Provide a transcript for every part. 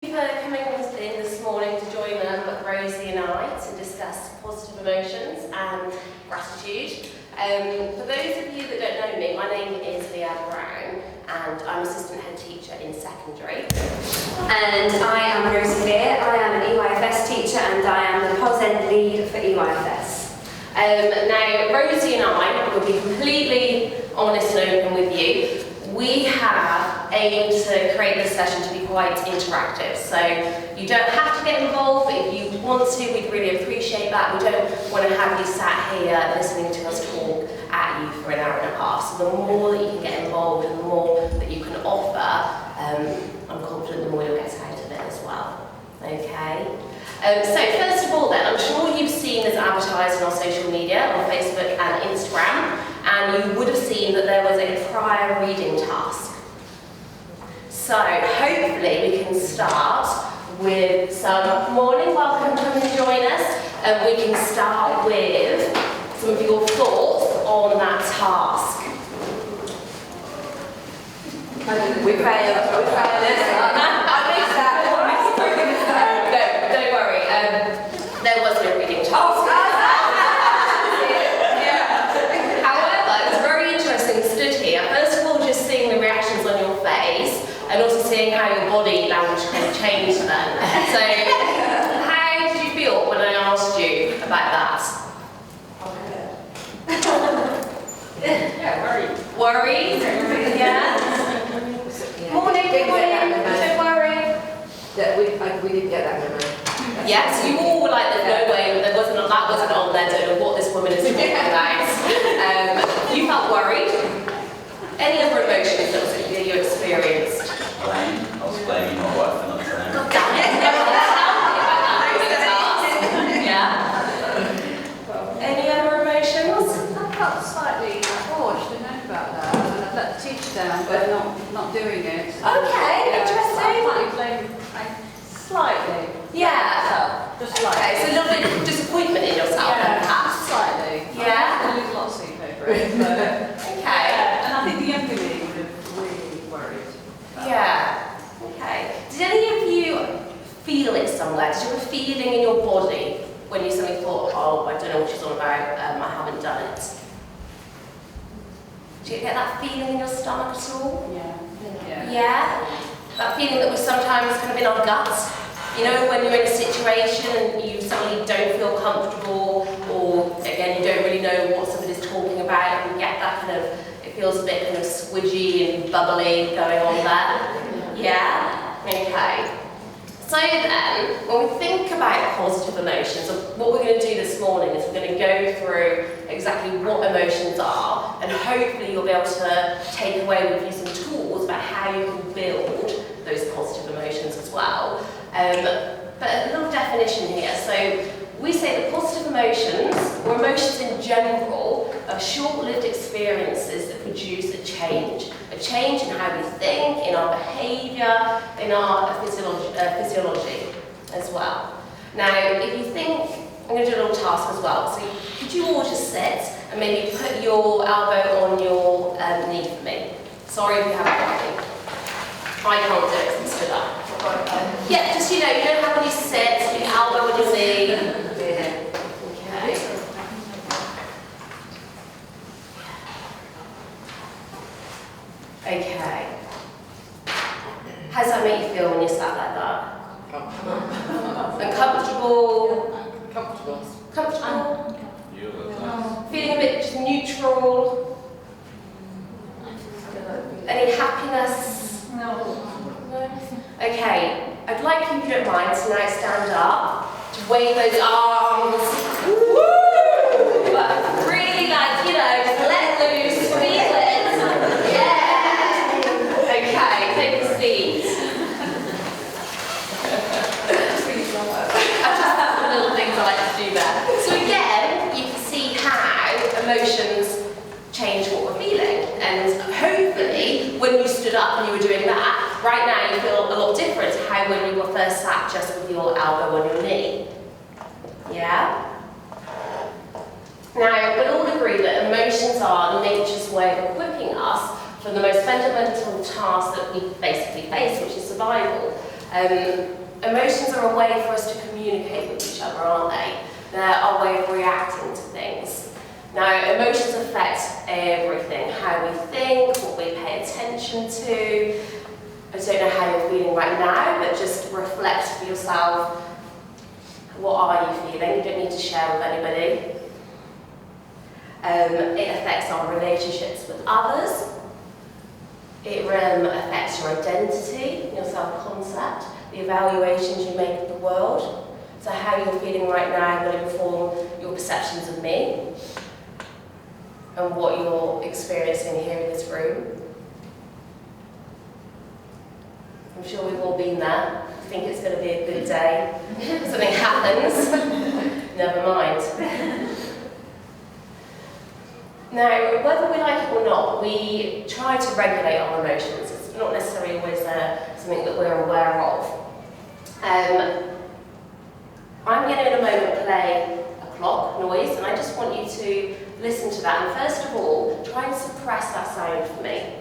Thank you for coming in this morning to join Rosie and I to discuss positive emotions and gratitude. For those of you that don't know me, my name is Lianne and I'm assistant head teacher in secondary. And I am Rosie. I am an EYFS teacher and I am the POS Ed lead for EYFS. Now, Rosie and I will be completely honest and open with you. We have aimed to create this session to be quite interactive, so you don't have to get involved, but if you want to, we'd really appreciate that. We don't want to have you sat here listening to us talk at you for an hour and a half, so the more that you can get involved and the more that you can offer, I'm confident the more you'll get out of it as well. Okay? So first of all then, I'm sure you've seen this advertised on our social media, on Facebook and Instagram, and you would have seen that there was a prior reading task. So hopefully we can start with some morning welcome, come and join us, and we can start with some of your thoughts on that task. We failed this. Don't worry, there was no reading task. However, it was very interesting, stood here, first of all just seeing the reactions on your face, and also seeing how your body language kind of changed then. So, how did you feel when I asked you about that? Yeah, worried. Worried? Yeah? Morning, don't worry. Yeah, we didn't get that memo. Yes, you all were like, there's no way, that wasn't on there, don't know what this woman is talking about. You felt worried. Any other emotions that you experienced? Blame. I was blaming my wife for not saying. God damn it, never Yeah? Any other emotions? I felt slightly forced to know about that, and I let the teacher down by not doing it. Okay, interesting. Slightly. Yeah. Just slightly. Okay, so a little bit of disappointment in yourself, then, perhaps. Slightly. Yeah. I lose lots of sleep over it. But, Okay. and I think the younger me would have really worried. Yeah. Okay. Did any of you feel it somewhere? Did you have a feeling in your body when you suddenly thought, oh, I don't know what she's on about, I haven't done it? Did you get that feeling in your stomach at all? Yeah. Yeah? That feeling that was sometimes kind of in our guts. You know, when you're in a situation and you suddenly don't feel comfortable, or again, you don't really know what somebody's talking about, and you get that kind of, it feels a bit kind of squidgy and bubbly going on there. Yeah? Okay. So then, when we think about positive emotions, what we're going to do this morning is we're going to go through exactly what emotions are, and hopefully you'll be able to take away with you some tools about how you can build those positive emotions as well. But a little definition here. So we say that positive emotions, or emotions in general, are short-lived experiences that produce a change in how we think, in our behaviour, in our physiology as well. Now, if you think, I'm going to do a little task as well. So could you all just sit and maybe put your elbow on your knee for me? Sorry if you haven't got me. I can't do it because I'm stood up. Yeah, just, you know how when you sit, your elbow on your knee. Okay. Okay. How does that make you feel when you're sat like that? Uncomfortable? Comfortable? Feeling a bit just neutral? Any happiness? No. Okay, I'd like you, if you don't mind, to now stand up, to wave those arms. Woo! But really, like, you know, just let loose, feel it. Yeah! Okay, take a seat. I've just got some little things I like to do there. So again, you can see how emotions change what we're feeling. And hopefully, when you stood up and you were doing that, right now you feel a lot different to how when you were first sat just with your elbow on your knee. Yeah? Now, we'll all agree that emotions are nature's way of equipping us for the most fundamental task that we basically face, which is survival. Emotions are a way for us to communicate with each other, aren't they? They're our way of reacting to things. Now, emotions affect everything, how we think, what we pay attention to. I don't know how you're feeling right now, but just reflect for yourself. What are you feeling? You don't need to share with anybody. It affects our relationships with others. It affects your identity, your self-concept, the evaluations you make of the world. So how you're feeling right now will inform your perceptions of me and what you're experiencing here in this room. I'm sure we've all been there. I think it's going to be a good day. Something happens. Never mind. Now, whether we like it or not, we try to regulate our emotions. It's not necessarily always something that we're aware of. I'm going to in a moment play a clock noise, and I just want you to listen to that. And first of all, try and suppress that sound for me.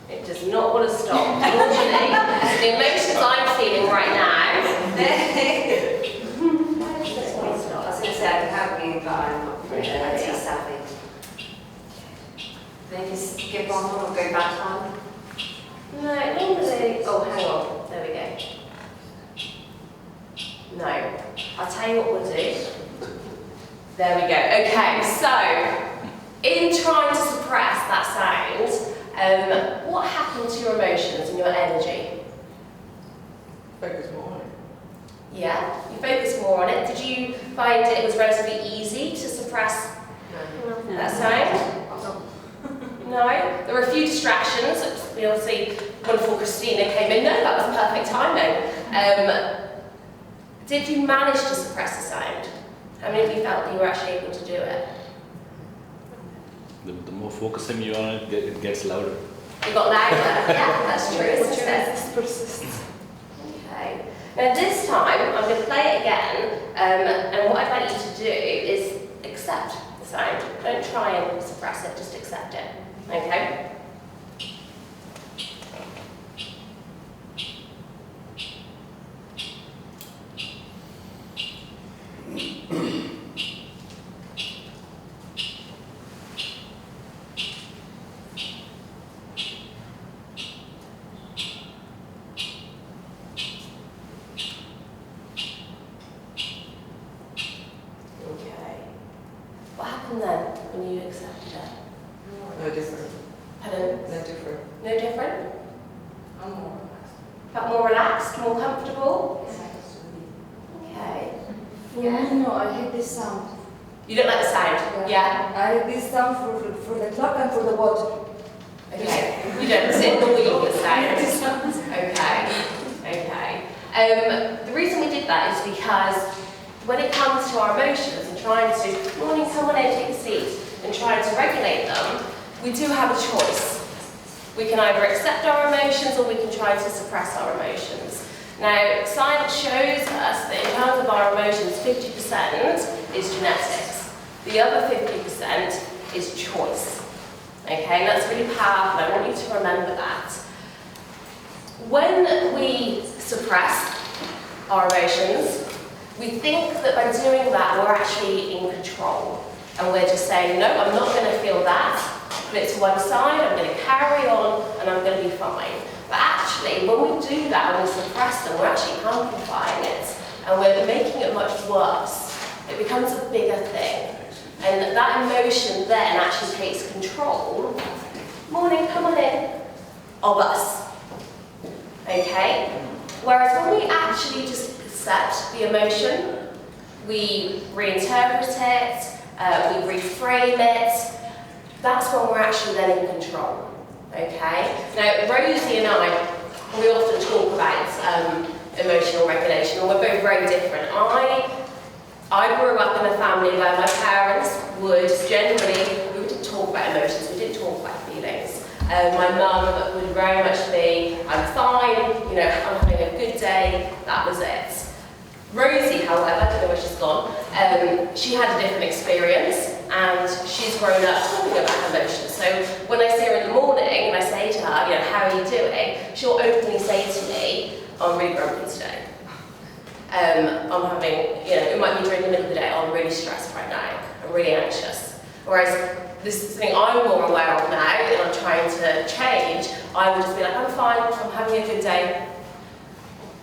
It does not want to stop. Usually, the emotions I'm feeling right now. Why does this want to stop? I was going to say I can help you, but I'm not really savvy. Maybe skip on or go back on. No, normally. Oh, hang on. There we go. No. I'll tell you what we'll do. There we go. Okay, so in trying to suppress that sound, what happened to your emotions and your energy? Focus more on it. Yeah, you focus more on it. Did you find it was relatively easy to suppress that sound? No? There were a few distractions. We obviously, wonderful Christina came in. No, that was perfect timing. Did you manage to suppress the sound? How many of you felt that you were actually able to do it? The more focusing you on it, it gets louder. It got louder. Yeah, that's true, isn't it? Persists. Okay. Now this time, I'm going to play it again, and what I'd like you to do is accept the sound. Don't try and suppress it, just accept it. Okay? What happened then when you accepted it? No different. Pardon? No different. No different? I'm more relaxed. Felt more relaxed, more comfortable? Okay. Yeah, no, I hate this sound. You don't like the sound? Yeah? I hate this sound for the clock and for the water. Okay. You don't sit the wheel with sound? Okay. Okay. The reason we did that is because when it comes to our emotions and trying to, morning, come on in, take a seat, and trying to regulate them, we do have a choice. We can either accept our emotions or we can try to suppress our emotions. Now, science shows us that in terms of our emotions, 50% is genetics. The other 50% is choice. Okay, and that's really powerful. I want you to remember that. When we suppress our emotions, we think that by doing that, we're actually in control. And we're just saying, no, I'm not going to feel that. Put it to one side, I'm going to carry on, and I'm going to be fine. But actually, when we do that, when we suppress them, we're actually amplifying it. And we're making it much worse. It becomes a bigger thing. And that emotion then actually takes control. Morning, come on in. of us. Okay? Whereas when we actually just accept the emotion, we reinterpret it, we reframe it, that's when we're actually then in control. Okay? Now, Rosie and I, we often talk about emotional regulation, and we're both very different. I grew up in a family where my parents would generally, we didn't talk about emotions, we didn't talk about feelings. My mum would very much be, I'm fine, you know, I'm having a good day, that was it. Rosie, however, I don't know where she's gone, she had a different experience, and she's grown up talking about emotions. So when I see her in the morning and I say to her, you know, how are you doing? She'll openly say to me, I'm really grumpy today. I'm having, you know, it might be during the middle of the day, I'm really stressed right now, I'm really anxious. Whereas this is something I'm more aware of now and I'm trying to change, I would just be like, I'm fine, I'm having a good day.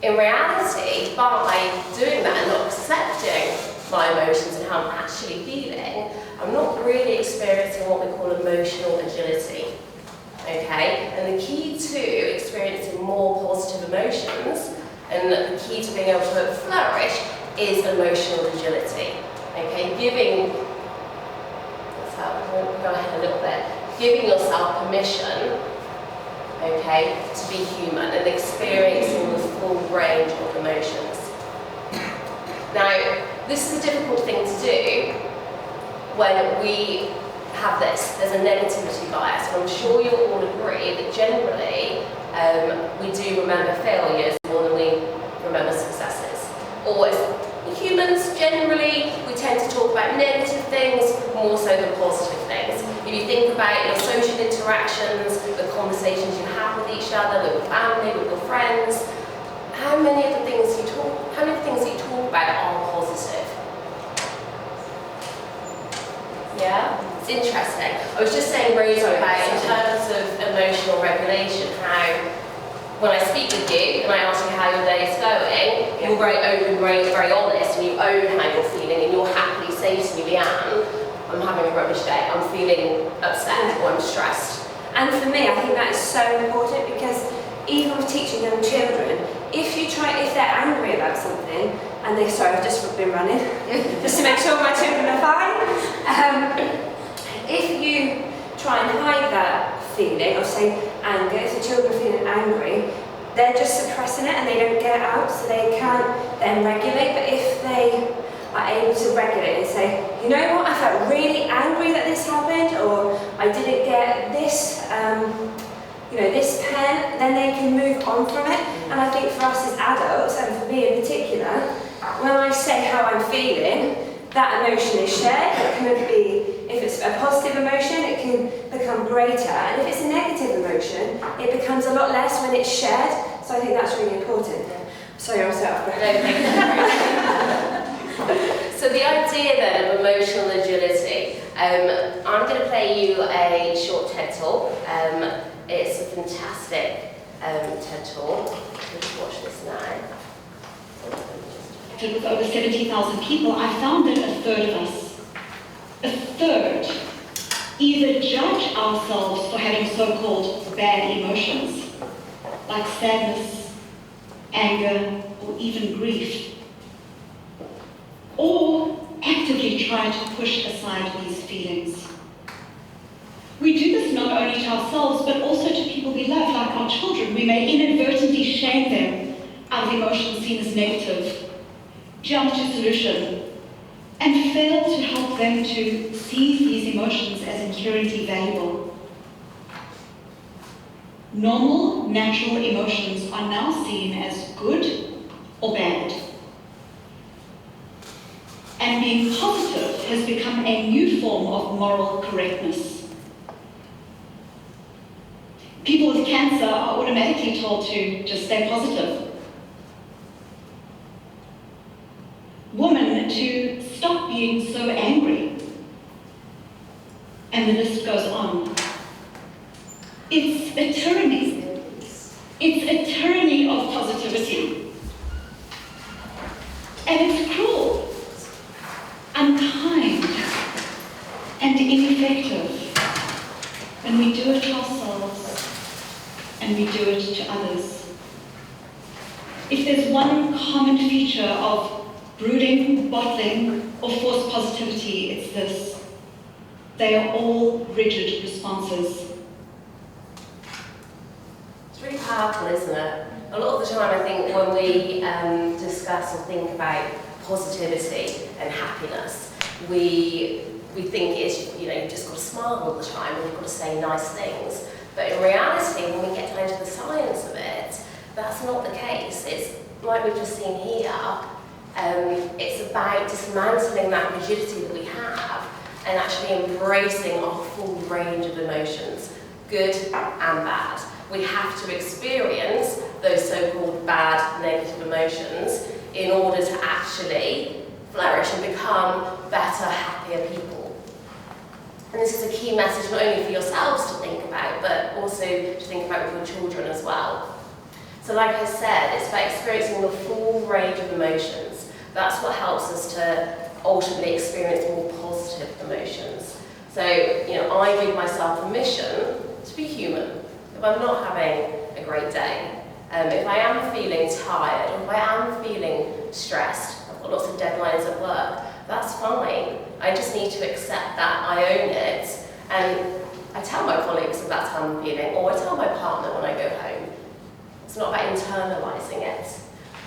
In reality, by doing that and not accepting my emotions and how I'm actually feeling, I'm not really experiencing what we call emotional agility. Okay? And the key to experiencing more positive emotions and the key to being able to flourish is emotional agility. Okay? We'll go ahead a little bit. Giving yourself permission, okay, to be human and experiencing the full range of emotions. Now, this is a difficult thing to do when we have this. There's a negativity bias, and I'm sure you'll all agree that generally we do remember failures more than we remember successes. Or as humans, generally, we tend to talk about negative things more so than positive things. If you think about your social interactions, the conversations you have with each other, with your family, with your friends, how many of the things you talk about are positive? Yeah? It's interesting. I was just saying, Rosie, about in terms of emotional regulation, how when I speak with you and I ask you how your day is going, you're very open, very honest, and you own how you're feeling, and you'll happily say to me, Lianne, I'm having a rubbish day, I'm feeling upset or I'm stressed. And for me, I think that is so important, because even with teaching young children, if they're angry about something, and I've just been running, just to make sure my children are fine. If you try and hide that feeling, or say anger, if the children are feeling angry, they're just suppressing it and they don't get it out, so they can't then regulate. But if they are able to regulate and say, you know what, I felt really angry that this happened, or I didn't get this, this pen, then they can move on from it. And I think for us as adults, and for me in particular, when I say how I'm feeling, that emotion is shared. It can be, if it's a positive emotion, it can become greater. And if it's a negative emotion, it becomes a lot less when it's shared. So I think that's really important. Sorry, I'm so out of breath. So the idea then of emotional agility, I'm going to play you a short TED talk. It's a fantastic TED talk. Let's watch this now. With over 70,000 people, I found that a third, either judge ourselves for having so-called bad emotions, like sadness, anger, or even grief, or actively try to push aside these feelings. We do this not only to ourselves, but also to people we love, like our children. We may inadvertently shame them out of emotions seen as negative, jump to solution, and fail to help them to see these emotions as inherently valuable. Normal, natural emotions are now seen as good or bad. And being positive has become a new form of moral correctness. People with cancer are automatically told to just stay positive. Women to stop being so angry. And the list goes on. It's a tyranny. It's a tyranny of positivity. And it's cruel, unkind, and ineffective when we do it to ourselves and we to others. If there's one common feature of brooding, bottling, or forced positivity, it's this. They are all rigid responses. It's really powerful, isn't it? A lot of the time I think when we discuss or think about positivity and happiness, we think it's, you know, you've just got to smile all the time and you've got to say nice things. But in reality, when we get down to the science of it, that's not the case. It's like we've just seen here, it's about dismantling that rigidity that we have and actually embracing our full range of emotions, good and bad. We have to experience those so-called bad, negative emotions in order to actually flourish and become better, happier people. And this is a key message not only for yourselves to think about, but also to think about with your children as well. So like I said, it's about experiencing the full range of emotions. That's what helps us to ultimately experience more positive emotions. So, you know, I give myself permission to be human. If I'm not having a great day, if I am feeling tired, or if I am feeling stressed, I've got lots of deadlines at work, that's fine. I just need to accept that, I own it, and I tell my colleagues that that's how I'm feeling, or I tell my partner when I go home. It's not about internalising it.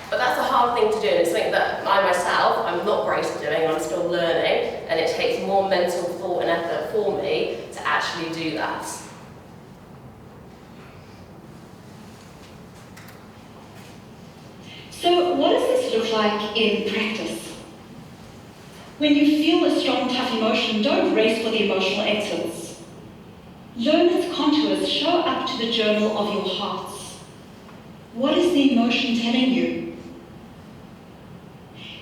But that's a hard thing to do, and it's something that I myself, I'm not great at doing, I'm still learning, and it takes more mental thought and effort for me to actually do that. So what does this look like in practice? When you feel a strong, tough emotion, don't race for the emotional exits. Learn its contours, show up to the journal of your hearts. What is the emotion telling you?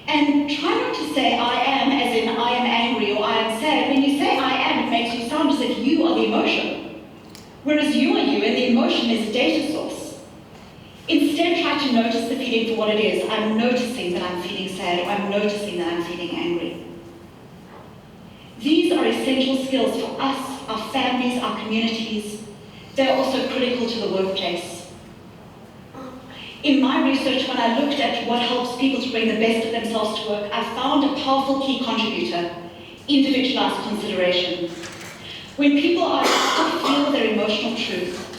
And try not to say I am as in I am angry or I am sad. When you say I am, it makes you sound as if you are the emotion. Whereas you are you and the emotion is a data source. Instead, try to notice the feeling for what it is. I'm noticing that I'm feeling sad, or I'm noticing that I'm feeling angry. These are essential skills for us, our families, our communities. They're also critical to the workplace. In my research, when I looked at what helps people to bring the best of themselves to work, I found a powerful key contributor: individualized consideration. When people are able to feel their emotional truth,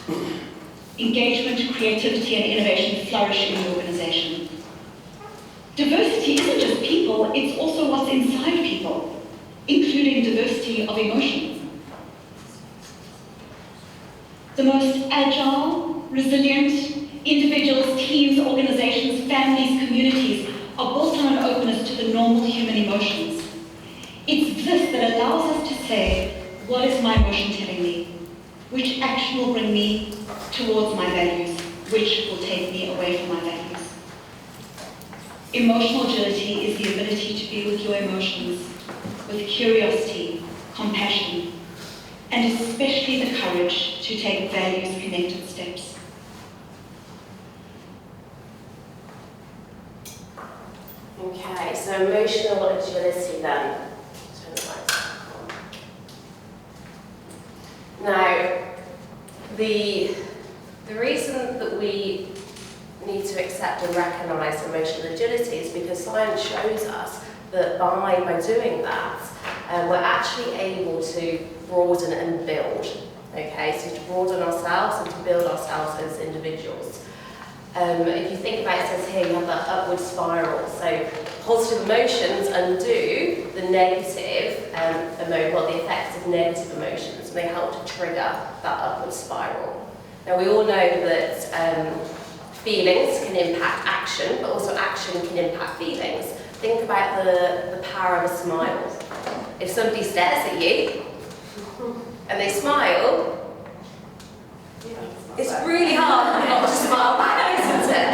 engagement, creativity, and innovation flourish in the organization. Diversity isn't just people, it's also what's inside people, including diversity of emotion. The most agile, resilient individuals, teams, organizations, families, communities are built on an openness to the normal human emotions. It's this that allows us to say, what is my emotion telling me? Which action will bring me towards my values? Which will take me away from my values? Emotional agility is the ability to be with your emotions, with curiosity, compassion, and especially the courage to take values-connected steps. Okay, so emotional agility then. Now, the reason that we need to accept and recognise emotional agility is because science shows us that by doing that, we're actually able to broaden and build. Okay, so to broaden ourselves and to build ourselves as individuals. If you think about it, it says here you have that upward spiral. So positive emotions undo the negative, the effects of negative emotions, and they help to trigger that upward spiral. Now we all know that feelings can impact action, but also action can impact feelings. Think about the power of a smile. If somebody stares at you and they smile, it's really hard not to smile back, isn't it?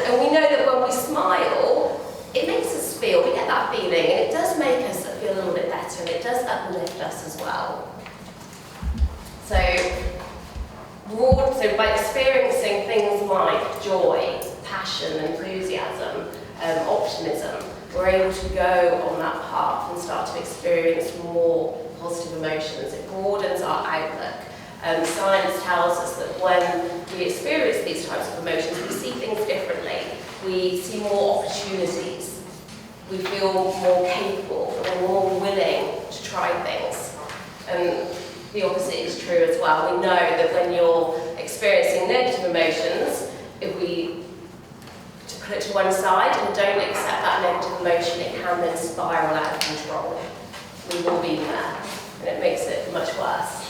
And we know that when we smile, it makes us feel, we get that feeling, and it does make us feel a little bit better, and it does uplift us as well. So by experiencing things like joy, passion, enthusiasm, optimism, we're able to go on that path and start to experience more positive emotions. It broadens our outlook. Science tells us that when we experience these types of emotions, we see things differently. We see more opportunities. We feel more capable, and we're more willing to try things. And the opposite is true as well. We know that when you're experiencing negative emotions, if we put it to one side and don't accept that negative emotion, it can then spiral out of control. We've all been there, and it makes it much worse.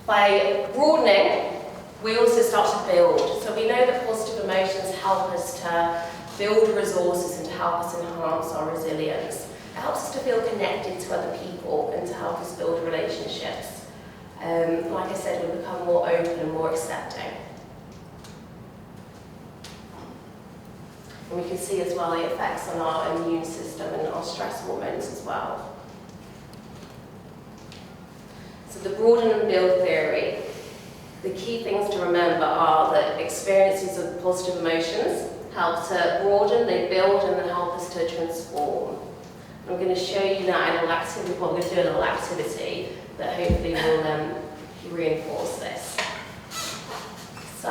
By broadening, we also start to build. So we know that positive emotions help us to build resources and to help us enhance our resilience. It helps us to feel connected to other people and to help us build relationships. Like I said, we become more open and more accepting. And we can see as well the effects on our immune system and our stress hormones as well. So the broaden and build theory, the key things to remember are that experiences of positive emotions help to broaden, they build, and then help us to transform. I'm going to show you now a little activity, well, we're going to do a little activity that hopefully will reinforce this. So,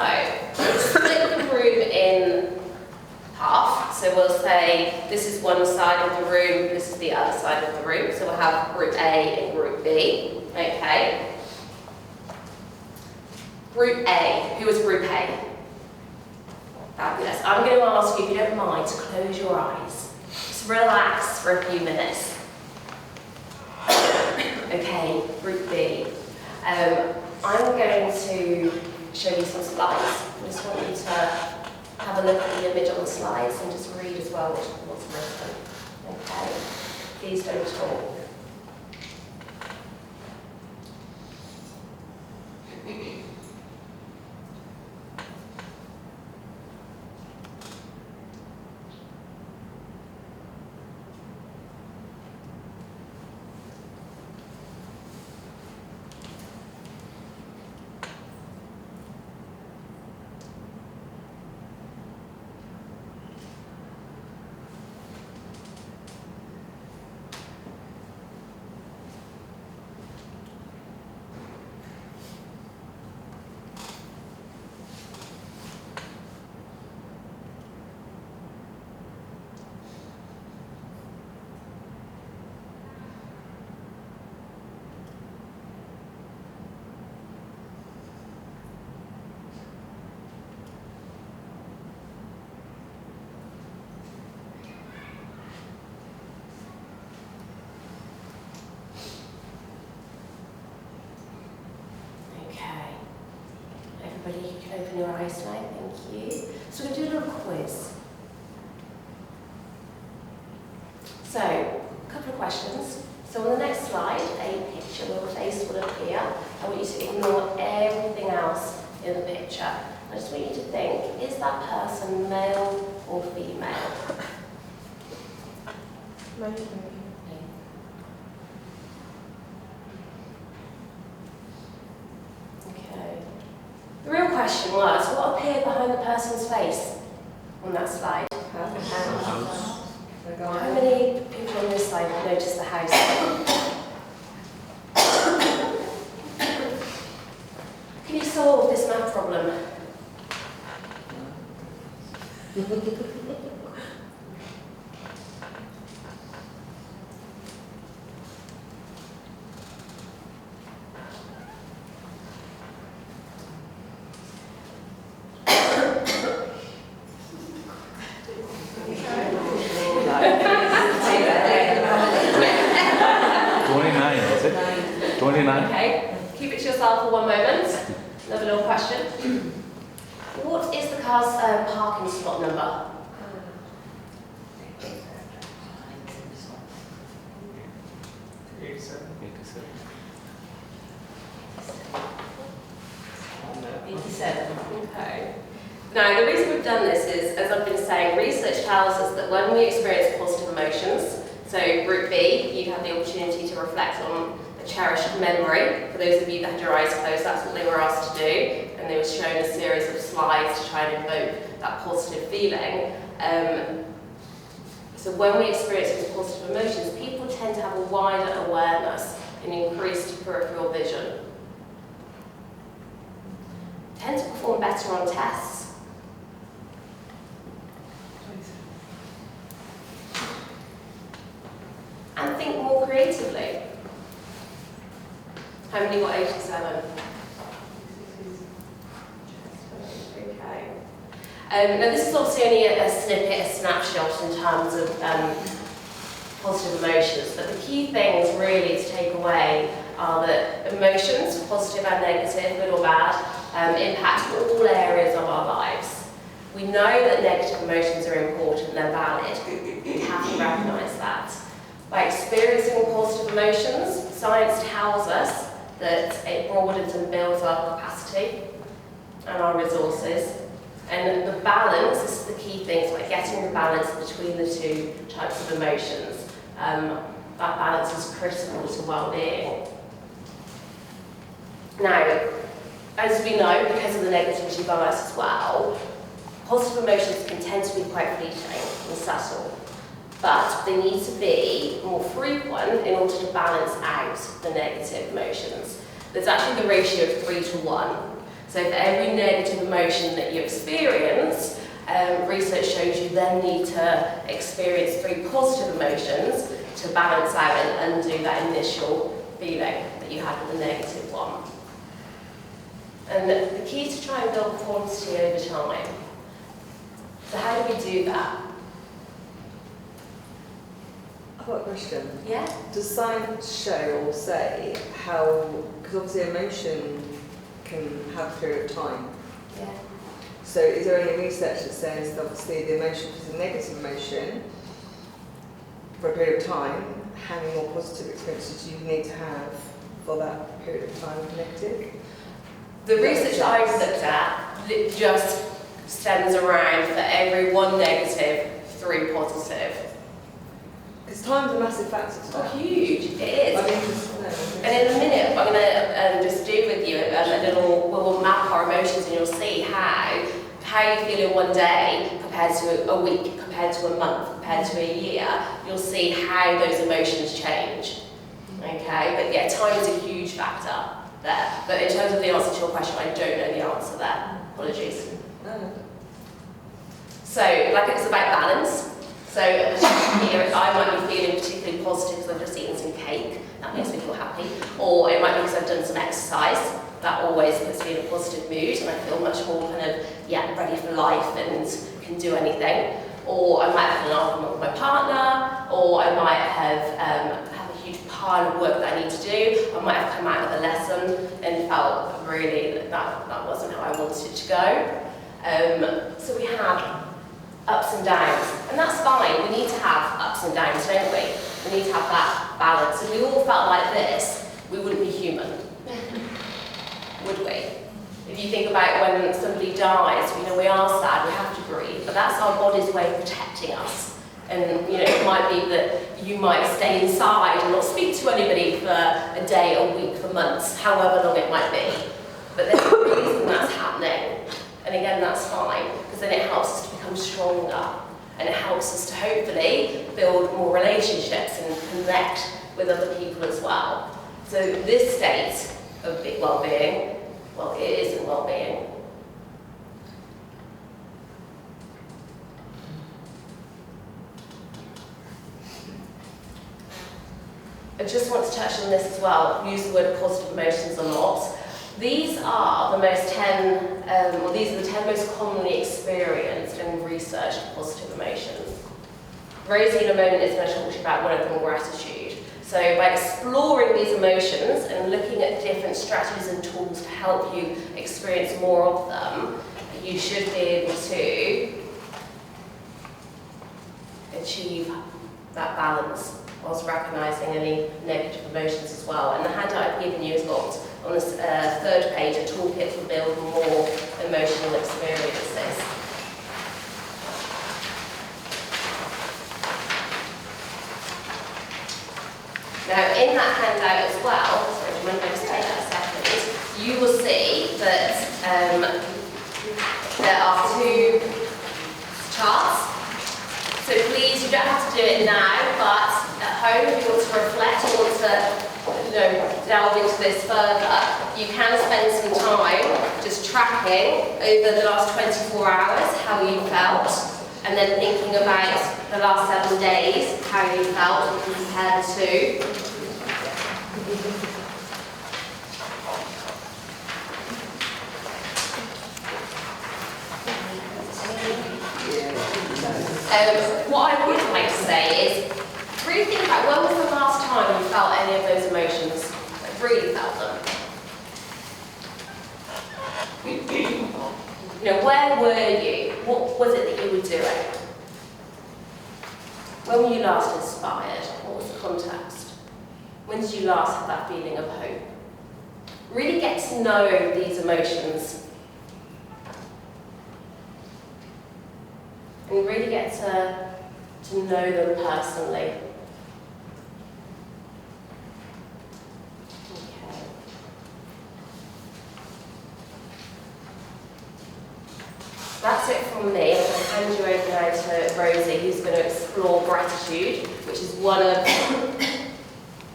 split the room in half. So we'll say this is one side of the room, this is the other side of the room. So we'll have group A and group B. Okay. Group A. Who is group A? Fabulous. I'm going to ask you, if you don't mind, to close your eyes. Just relax for a few minutes. Okay, group B. I'm going to show you some slides. I just want you to have a look at the image on the slides and just read as well what's written. Okay? Please don't talk. Everybody, you can open your eyes now, thank you. So we're going to do a little quiz. So, a couple of questions. So on the next slide, a picture where a face will appear. I want you to ignore everything else in the picture. I just want you to think, is that person male or female? Male. The real question was, what appeared behind the person's face on that slide? How many people on this side noticed the house? Can you solve this math problem? Okay, keep it to yourself for one moment. Another little question. What is the car's parking spot number? 87. 87. Okay. Now, the reason we've done this is, as I've been saying, research tells us that when we experience positive emotions, so group B, you have the opportunity to reflect on a cherished memory. For those of you that had your eyes closed, that's what they were asked to do, and they were shown a series of slides to try and invoke that positive feeling. So when we experience these positive emotions, people tend to have a wider awareness and increased peripheral vision. Tend to perform better on tests. And think more creatively. How many got 87? Okay. Now this is obviously only a snippet, a snapshot in terms of positive emotions, but the key things really to take away are that emotions, positive and negative, good or bad, impact all areas of our lives. We know that negative emotions are important, they're valid. We have to recognise that. By experiencing positive emotions, science tells us that it broadens and builds our capacity and our resources. And the balance, this is the key thing, so like getting the balance between the two types of emotions. That balance is critical to well-being. Now, as we know, because of the negativity bias as well, positive emotions can tend to be quite fleeting and subtle, but they need to be more frequent in order to balance out the negative emotions. There's actually the ratio of 3 to 1. So for every negative emotion that you experience, research shows you then need to experience 3 positive emotions to balance out and undo that initial feeling that you had with the negative one. And the key is to try and build quantity over time. So how do we do that? I've got a question. Yeah? Does science show or say how, because obviously emotion can have a period of time. Yeah. So is there any research that says that obviously the emotion is a negative emotion for a period of time, how many more positive experiences do you need to have for that period of time of negative? The research I've looked at just stems around for every 1 negative, 3 positive. Because time's a massive factor to Oh, that. huge, it is. I mean, just, no, And in a minute, I'm going to just do with you a little, we'll map our emotions and you'll see how you feel in one day compared to a week, compared to a month, compared to a year. You'll see how those emotions change. Okay, but yeah, time is a huge factor there. But in terms of the answer to your question, I don't know the answer there. Apologies. no. So, like it's about balance. So here, I might be feeling particularly positive because I've just eaten some cake. That makes me feel happy. Or it might be because I've done some exercise. That always puts me in a positive mood and I feel much more kind of, ready for life and can do anything. Or I might have had an argument with my partner, or I might have a huge pile of work that I need to do. I might have come out of a lesson and felt really that wasn't how I wanted it to go. So we have ups and downs, and that's fine. We need to have ups and downs, don't we? We need to have that balance. If we all felt like this, we wouldn't be human, would we? If you think about when somebody dies, we are sad, we have to grieve, but that's our body's way of protecting us. And it might be that you might stay inside and not speak to anybody for a day, a week, for months, however long it might be. But there's a reason that's happening. And again, that's fine, because then it helps us to become stronger. And it helps us to hopefully build more relationships and connect with other people as well. So this state of well-being, well, it isn't well-being. I just want to touch on this as well. Use the word positive emotions a lot. These are the these are the 10 most commonly experienced and researched positive emotions. Rosie in a moment is going to talk to you about one of them, gratitude. So by exploring these emotions and looking at different strategies and tools to help you experience more of them, you should be able to achieve that balance whilst recognising any negative emotions as well. And the handout I've given you has got on this 3rd page a toolkit for building more emotional experiences. Now in that handout as well, sorry, do you mind if I just take that a second, you will see that there are 2 charts. So please, you don't have to do it now, but at home, if you want to reflect, you want to delve into this further, you can spend some time just tracking over the last 24 hours how you felt, and then thinking about the last 7 days, how you felt and compare the two. What I would like to say is, really think about when was the last time you felt any of those emotions, like really felt them. Where were you? What was it that you were doing? When were you last inspired? What was the context? When did you last have that feeling of hope? Really get to know these emotions. And really get to know them personally. Okay. That's it from me. I'm going to hand you over now to Rosie, who's going to explore gratitude, which is one of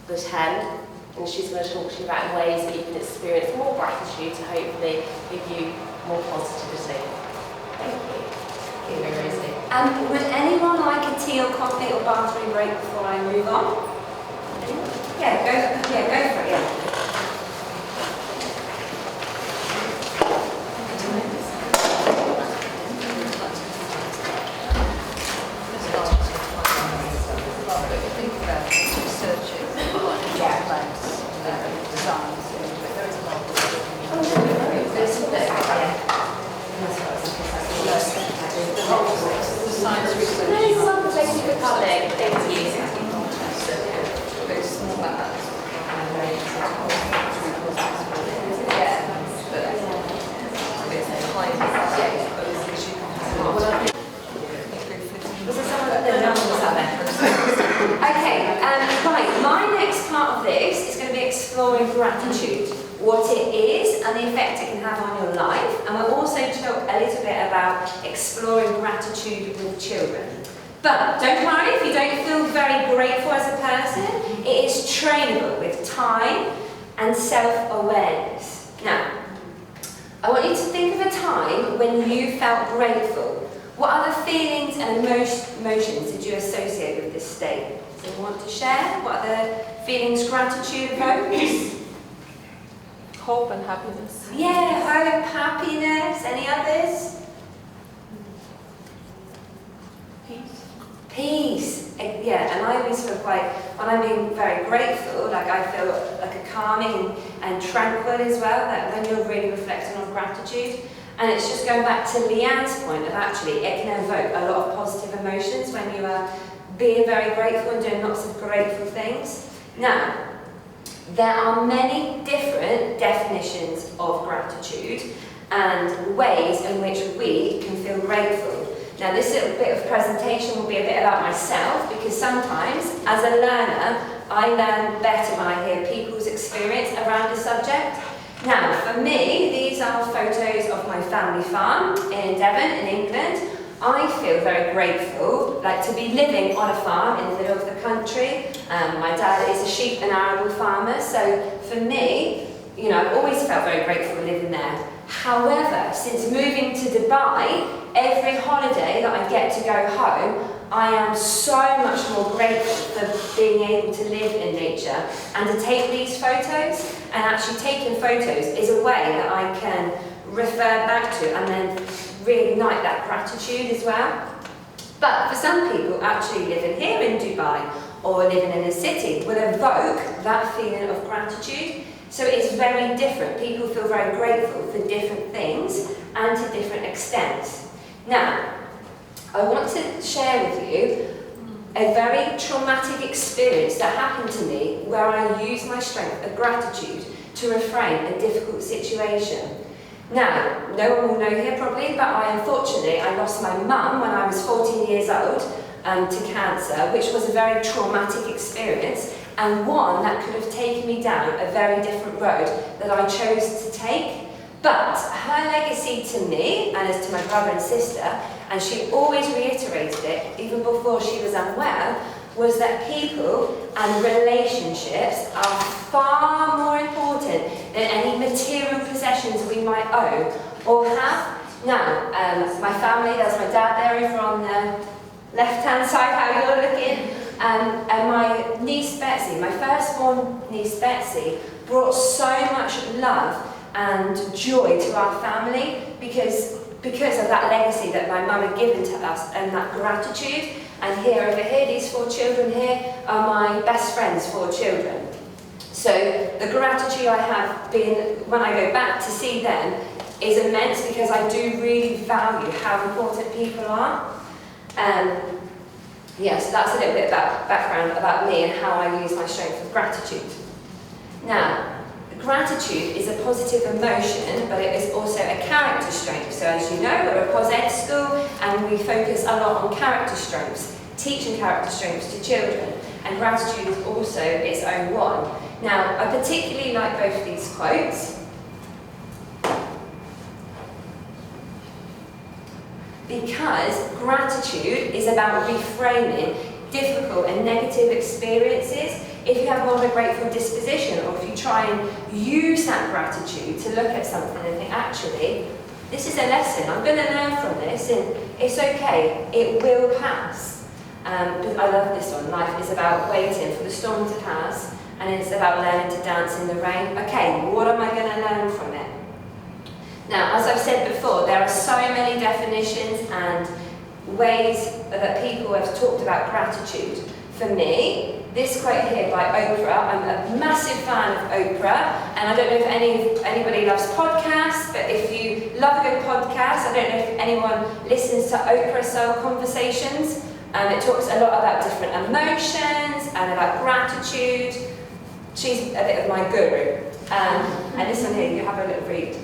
the 10. And she's going to talk to you about ways that you can experience more gratitude to hopefully give you more positivity. Thank you. Here you go, Rosie. Would anyone like a tea or coffee or bathroom break before I move on? Yeah, go for it, yeah. Think about researching plans, designs, there is a lot of the science research. Thank you for coming. Thank you. Very small matters. Okay, right, my next part of this is going to be exploring gratitude, what it is and the effect it can have on your life, and we'll also talk a little bit about exploring gratitude with children. But don't worry if you don't feel very grateful as a person, it is trainable with time and self-awareness. Now, I want you to think of a time when you felt grateful. What other feelings and emotions did you associate with this state? So you want to share what other feelings gratitude evokes? Hope and happiness. Yeah, hope, happiness. Any others? Peace. Yeah, and I always feel quite, when I'm being very grateful, like I feel like a calming and tranquil as well, that when you're really reflecting on gratitude. And it's just going back to Lianne's point of actually, it can evoke a lot of positive emotions when you are being very grateful and doing lots of grateful things. Now, there are many different definitions of gratitude and ways in which we can feel grateful. Now, this little bit of presentation will be a bit about myself, because sometimes, as a learner, I learn better when I hear people's experience around a subject. Now, for me, these are photos of my family farm in Devon, in England. I feel very grateful, like to be living on a farm in the middle of the country. My dad is a sheep and arable farmer, so for me, I've always felt very grateful living there. However, since moving to Dubai, every holiday that I get to go home, I am so much more grateful for being able to live in nature and to take these photos. And actually taking photos is a way that I can refer back to and then reignite that gratitude as well. But for some people, actually living here in Dubai or living in a city will evoke that feeling of gratitude. So it's very different. People feel very grateful for different things and to different extents. Now, I want to share with you a very traumatic experience that happened to me where I used my strength of gratitude to reframe a difficult situation. Now, no one will know here probably, but I lost my mum when I was 14 years old to cancer, which was a very traumatic experience and one that could have taken me down a very different road that I chose to take. But her legacy to me, and as to my brother and sister, and she always reiterated it, even before she was unwell, was that people and relationships are far more important than any material possessions we might own or have. Now, my family, there's my dad there over on the left-hand side, how you're looking, and my niece Betsy, my firstborn niece Betsy, brought so much love and joy to our family because of that legacy that my mum had given to us and that gratitude. And here, over here, these 4 children here are my best friend's 4 children. So the gratitude I have been, when I go back to see them, is immense because I do really value how important people are. So that's a little bit about background about me and how I use my strength of gratitude. Now, gratitude is a positive emotion, but it is also a character strength. So as you know, we're a POS Ed school and we focus a lot on character strengths, teaching character strengths to children. And gratitude is also its own one. Now, I particularly like both these quotes because gratitude is about reframing difficult and negative experiences. If you have more of a grateful disposition, or if you try and use that gratitude to look at something and think, actually, this is a lesson, I'm going to learn from this, and it's okay, it will pass. I love this one. Life is about waiting for the storm to pass, and it's about learning to dance in the rain. Okay, what am I going to learn from it? Now, as I've said before, there are so many definitions and ways that people have talked about gratitude. For me, this quote here by Oprah, I'm a massive fan of Oprah, and I don't know if anybody loves podcasts, but if you love a good podcast, I don't know if anyone listens to Oprah Soul Conversations. It talks a lot about different emotions and about gratitude. She's a bit of my guru. And this one here, you have a little read.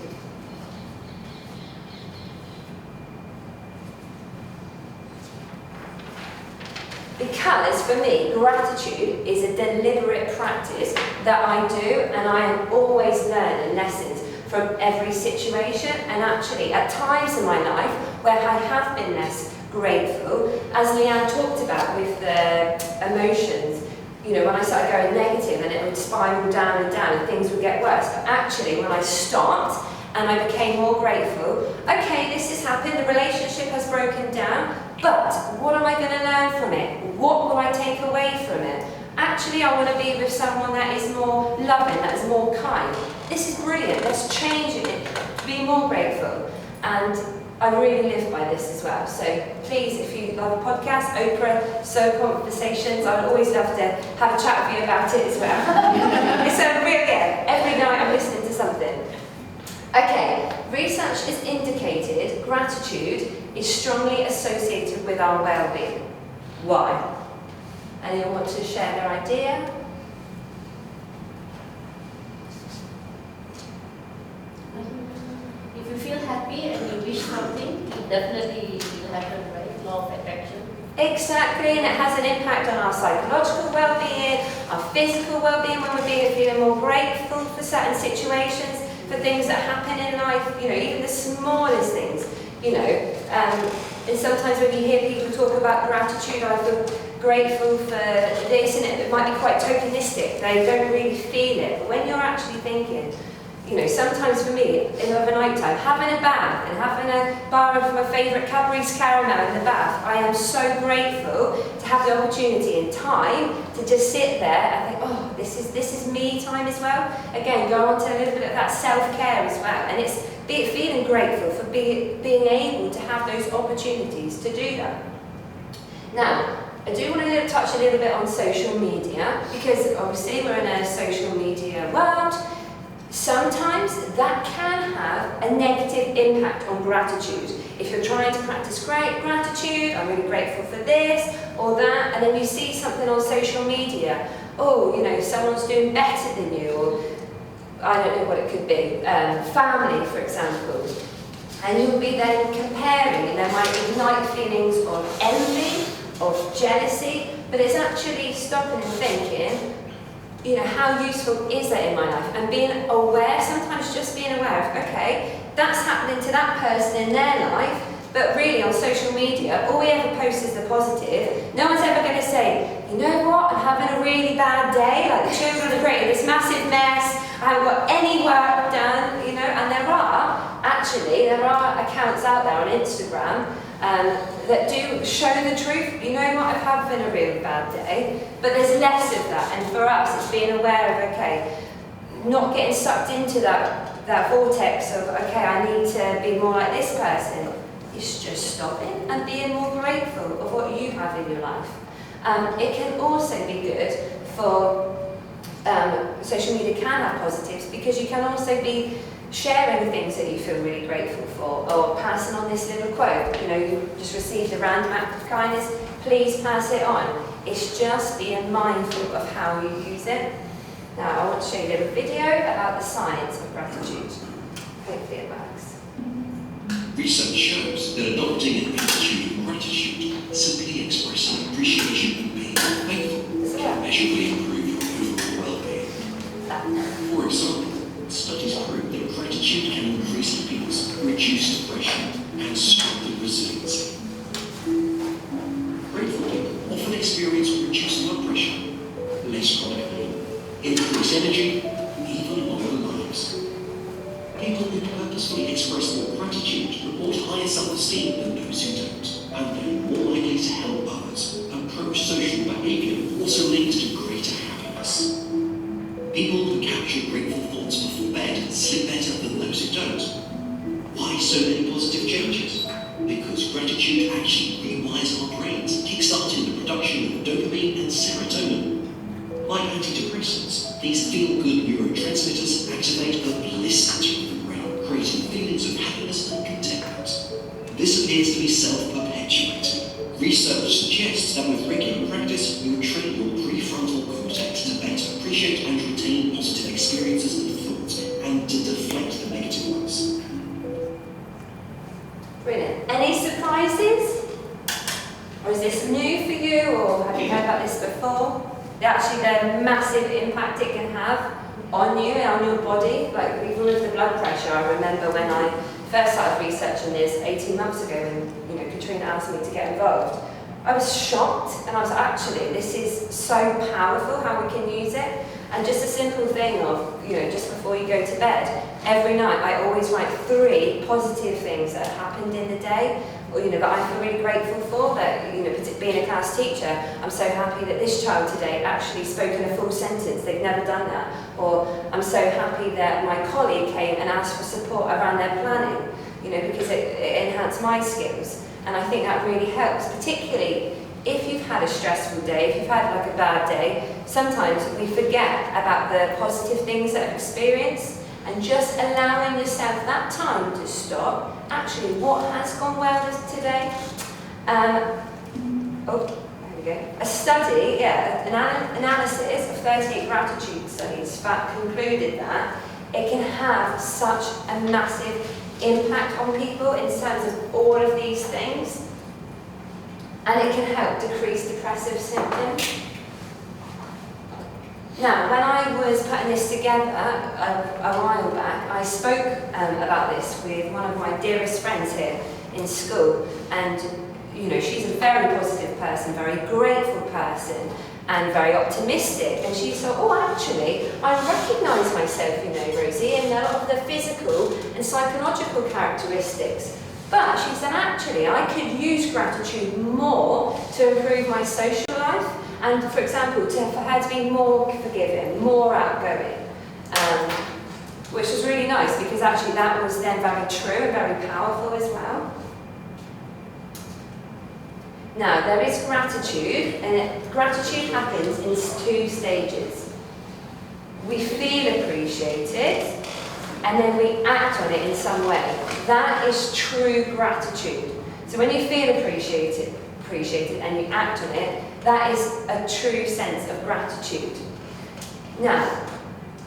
Because for me, gratitude is a deliberate practice that I do, and I am always learning lessons from every situation. And actually, at times in my life where I have been less grateful, as Lianne talked about with the emotions, you know, when I started going negative and it would spiral down and things would get worse. But actually, when I stopped and I became more grateful, okay, this has happened, the relationship has broken down, but what am I going to learn from it? What will I take away from it? Actually, I want to be with someone that is more loving, that is more kind. This is brilliant, let's change it, be more grateful. And I really live by this as well. So please, if you love a podcast, Oprah Soul Conversations, I would always love to have a chat with you about it as well. It's brilliant. Every night I'm listening to something. Okay, research has indicated gratitude is strongly associated with our well-being. Why? Anyone want to share their idea? If you feel happy and you wish something, it definitely will happen, right? Law of attraction. Exactly, and it has an impact on our psychological well-being, our physical well-being when we're feeling more grateful for certain situations, for things that happen in life, you know, even the smallest things, you know. And sometimes when you hear people talk about gratitude, I feel grateful for this, and it might be quite tokenistic, they don't really feel it. But when you're actually thinking, you know, sometimes for me, in the night time, having a bath and having a bar of my favourite Cadbury's caramel in the bath, I am so grateful to have the opportunity and time to just sit there and think, oh, this is me time as well. Again, go on to a little bit of that self-care as well. And it's feeling grateful for being able to have those opportunities to do that. Now, I do want to touch a little bit on social media, because obviously we're in a social media world. Sometimes that can have a negative impact on gratitude. If you're trying to practice gratitude, I'm really grateful for this or that, and then you see something on social media, oh, you know, someone's doing better than you, or I don't know what it could be, family, for example, and you'll be then comparing, and there might ignite feelings of envy, of jealousy, but it's actually stopping and thinking, you know, how useful is that in my life? And being aware, sometimes just being aware of, okay, that's happening to that person in their life, But really, on social media, all we ever post is the positive. No one's ever going to say, you know what, I'm having a really bad day, like the children have created this massive mess, I haven't got any work done, you know, and there are accounts out there on Instagram that do show the truth. You know what, I'm having a really bad day, but there's less of that, and for us, it's being aware of, okay, not getting sucked into that vortex of, okay, I need to be more like this person. It's just stopping and being more grateful of what you have in your life. It can also be good for, social media can have positives because you can also be sharing things that you feel really grateful for, or passing on this little quote. You know, you just received a random act of kindness, please pass it on. It's just being mindful of how you use it. Now, I want to show you a little video about the science of gratitude. Hopefully it works. Research shows that adopting an attitude of gratitude, simply expressing appreciation and being thankful, can measurably improve your overall well-being. For example, studies prove that gratitude can increase happiness, reduce depression, and strengthen resilience. Grateful people often experience reduced blood pressure, less chronic pain, increased energy, and even longer lives. People who purposefully express more gratitude report higher self-esteem than those who don't, and they're more likely to help others. Pro-social behaviour also links to greater happiness. People who capture grateful thoughts before bed sleep better than those who don't. Why so many positive changes? Because gratitude actually rewires our brains, kickstarting the production of dopamine and serotonin. Like antidepressants, these feel-good neurotransmitters activate the bliss center of the brain, creating feelings of happiness and contentment. This appears to be self-perpetuating. Research suggests that with regular practice, you will train your prefrontal cortex to better appreciate and retain positive experiences and thoughts, and to deflect the negative ones. Brilliant. Any surprises? Or is this new for you, or have you heard about this before? Actually, the massive impact it can have on you and on your body. Like, even with the blood pressure, I remember when I first started researching this 18 months ago, when Katrina asked me to get involved. I was shocked, and I was like, actually, this is so powerful how we can use it. And just a simple thing of, just before you go to bed, every night I always write 3 positive things that have happened in the day, or that I feel really grateful for. That being a class teacher, I'm so happy that this child today actually spoke in a full sentence. They've never done that. Or I'm so happy that my colleague came and asked for support around their planning, because it enhanced my skills. And I think that really helps, particularly if you've had a stressful day, if you've had like a bad day. Sometimes we forget about the positive things that I've experienced, and just allowing yourself that time to stop. Actually, what has gone well today? There we go. A study, an analysis of 38 gratitude studies concluded that it can have such a massive impact on people in terms of all of these things, and it can help decrease depressive symptoms. Now, when I was putting this together a while back, I spoke about this with one of my dearest friends here in school, and she's a very positive person, very grateful person, and very optimistic. And she said, oh, actually, I recognise myself, Rosie, in a lot of the physical and psychological characteristics. But she said, actually, I could use gratitude more to improve my social life. And, for example, for her to be more forgiving, more outgoing, which was really nice, because actually that was then very true and very powerful as well. Now, there is gratitude, and gratitude happens in 2 stages. We feel appreciated, and then we act on it in some way. That is true gratitude. So when you feel appreciated and you act on it, that is a true sense of gratitude. Now,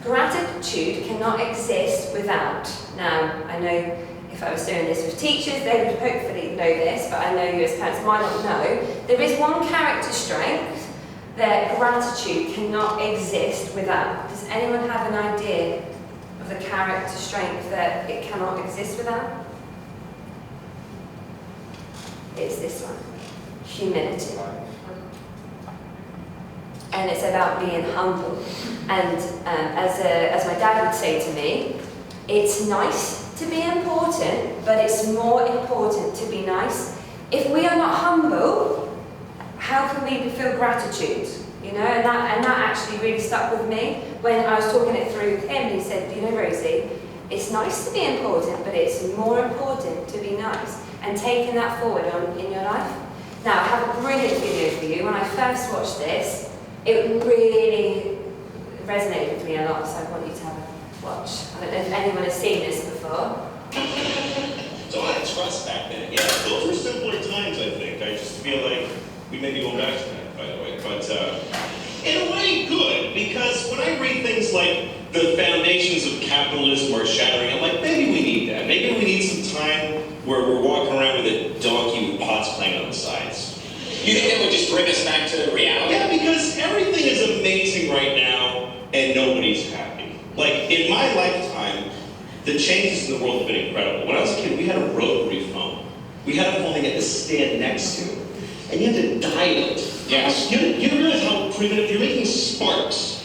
gratitude cannot exist without. Now, I know if I was doing this with teachers, they would hopefully know this, but I know you as parents might not know. There is one character strength that gratitude cannot exist without. Does anyone have an idea of the character strength that it cannot exist without? It's this one, humility. And it's about being humble. And as my dad would say to me, it's nice to be important, but it's more important to be nice. If we are not humble, how can we feel gratitude? You know, and that actually really stuck with me when I was talking it through with him. He said, you know, Rosie, it's nice to be important, but it's more important to be nice. And taking that forward in your life. Now, I have a brilliant video for you. When I first watched this, it really resonated with me a lot, so I want you to have a watch. I don't know if anyone has seen this before. So I had trust back then. Yeah, those were simpler times, I think. I just feel like we may be going back to that, by the way. But in a way, good, because when I read things like the foundations of capitalism are shattering, I'm like, maybe we need that. Maybe we need some time where we're walking around with a donkey with pots playing on the sides. You think that would just bring us back to reality? Yeah, because everything is amazing right now, and nobody's happy. Like, in my lifetime, the changes in the world have been incredible. When I was a kid, we had a rotary phone. We had a phone that you had to stand next to, and you had to dial it. Yes. You don't realize how primitive, you're making sparks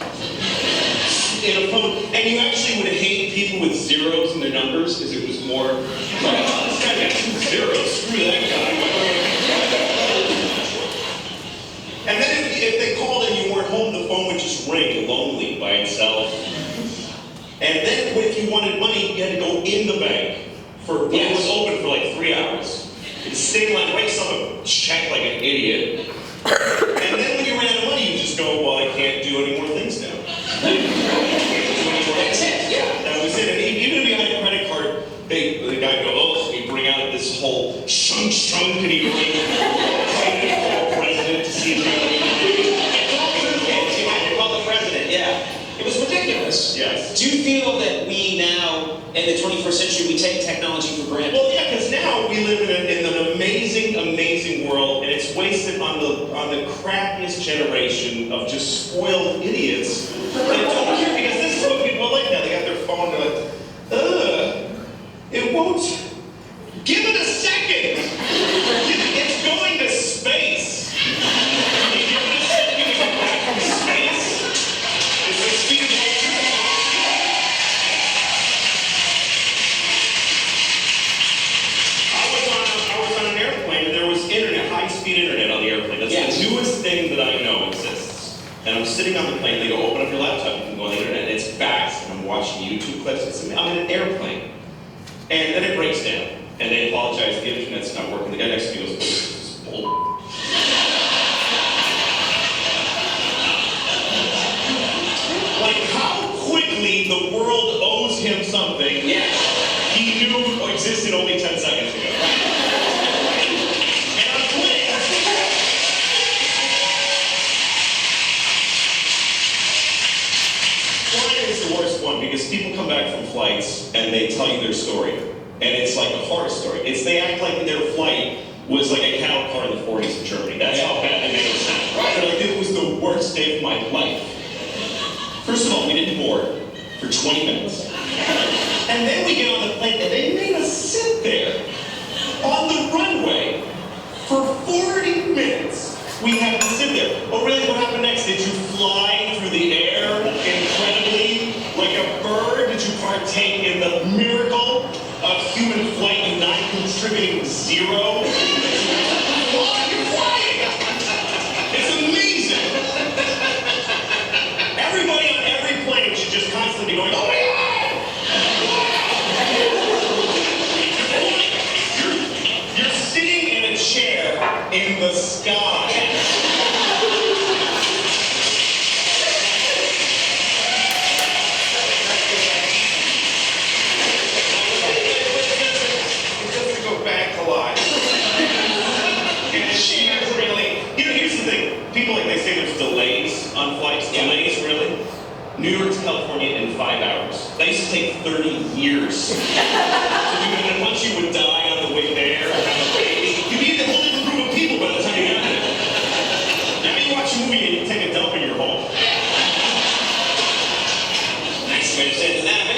in a phone, and you actually would hate people with zeros in their numbers, because it was more, like, oh, this guy got 2 zeros, screw that guy. And then if they called and you weren't home, the phone would just ring lonely by itself. And then if you wanted money, you had to go in the bank when it was open for like 3 hours. You'd stay in line, write someone check like an idiot. And then when you ran out of money, you just go, well, I can't do any more things now. That's it, yeah. That was it. And even if you had a credit card, the guy would go, oh, so we bring out this whole shunk, and he would call president to see if it's all true, kids. You had to call the president, yeah. It was ridiculous. Yes. Do you feel that we now, in the 21st century, we take technology for granted? Well, yeah, because now we live in an amazing, amazing world, and it's wasted on the crappiest generation of just spoiled idiots that don't care, because this is what people are like now. They got their phone, they're like, it won't. Give it a second. It's going to space. Give it a second to get back from space. It's the speed of light. I was on an airplane and there was internet, high-speed internet on the airplane. That's the newest thing that I know exists. And I'm sitting on the plane, they go, open up your laptop, you can go on the internet, and it's fast, and I'm watching YouTube clips. I'm in an airplane. And then it breaks down, and they apologize, the internet's not working. The guy next to me goes, this is bull. Like, how quickly the world owes him something he knew existed only 10 seconds ago. And I'm quick. Flying is the worst one, because people come back from flights and they tell you their story. And it's like a horror story. They act like their flight was like a cattle car in the 40s in Germany. That's how bad they make it sound. They're like, it was the worst day of my life. First of all, we didn't board for 20 minutes. And then we get on the plane and they made us sit there on the runway for 40 minutes. We had to sit there. Oh, really? What happened next? Did you fly through the air incredibly like a bird? Did you partake in the miracle of human flight and not contributing zero? You're flying! It's amazing! Everybody on every plane should just constantly be going, oh my God! You're sitting in a chair in the sky. People, like they say there's delays on flights. Delays, really? New York to California in 5 hours. That used to take 30 years to do, and then once you would die on the way there, or have a baby, you'd be a whole different group of people by the time you got there. Now you watch a movie and you take a dump in your home. Nice way to say that.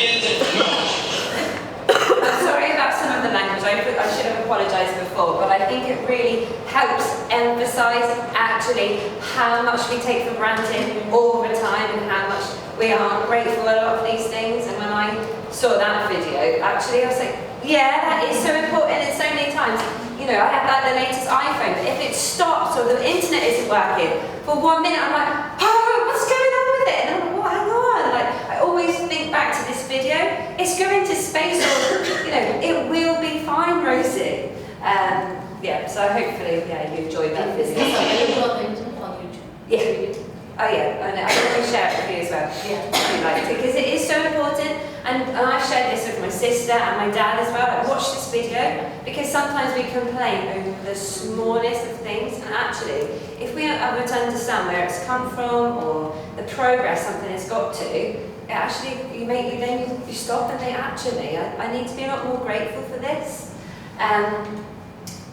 I'm sorry about some of the language. I should have apologise before, but I think it really helps emphasise actually how much we take for granted all the time and how much we aren't grateful a lot of these things. And when I saw that video, actually I was like, yeah, that is so important, and so many times, you know, I have like the latest iPhone, but if it stops or the internet isn't working, for 1 minute I'm like, oh, what's going on with it? And I'm like, well, hang on. Like, I always think back to this video, it's going to space, or, you know, it will be fine, Rosie. Yeah, so hopefully, yeah, you enjoyed that video. Yeah. Oh yeah, I know. I can share it with you as well. Yeah, I liked it because it is so important. And I've shared this with my sister and my dad as well. Like, watch this video, because sometimes we complain over the smallest of things, and actually, if we are able to understand where it's come from or the progress something has got to, it actually you stop and think, actually, I need to be a lot more grateful for this.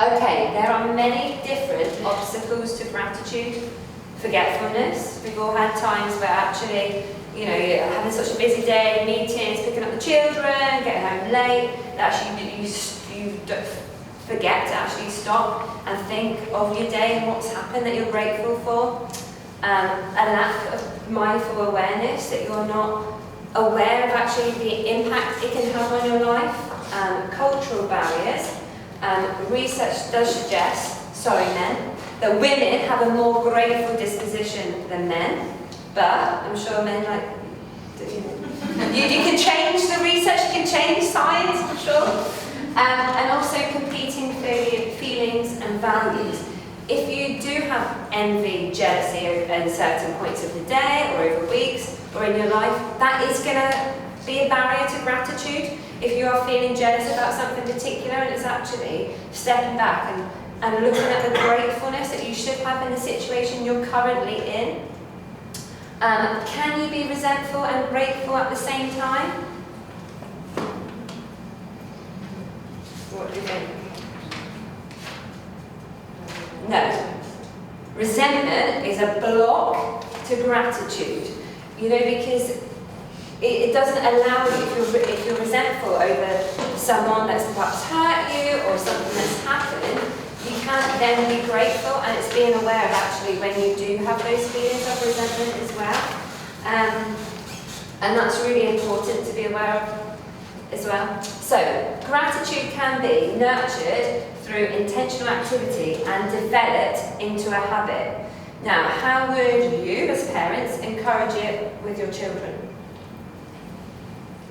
Okay, there are many different obstacles to gratitude. Forgetfulness. We've all had times where actually, you know, you're having such a busy day, meetings, picking up the children, getting home late, that actually you don't forget to actually stop and think of your day and what's happened that you're grateful for. A lack of mindful awareness, that you're not aware of actually the impact it can have on your life. Cultural barriers. Research does suggest, men, that women have a more grateful disposition than men, but I'm sure men you can change the research, you can change science, I'm sure. And also competing feelings and values. If you do have envy, jealousy at certain points of the day or over weeks or in your life, that is going to be a barrier to gratitude. If you are feeling jealous about something particular, and it's actually stepping back and looking at the gratefulness that you should have in the situation you're currently in. Can you be resentful and grateful at the same time? What do you think? No. Resentment is a block to gratitude. You know, because it doesn't allow you, if you're resentful over someone that's perhaps hurt you or something that's happened, you can't then be grateful, and it's being aware of actually when you do have those feelings of resentment as well. And that's really important to be aware of as well. So, gratitude can be nurtured through intentional activity and developed into a habit. Now, how would you, as parents, encourage it with your children?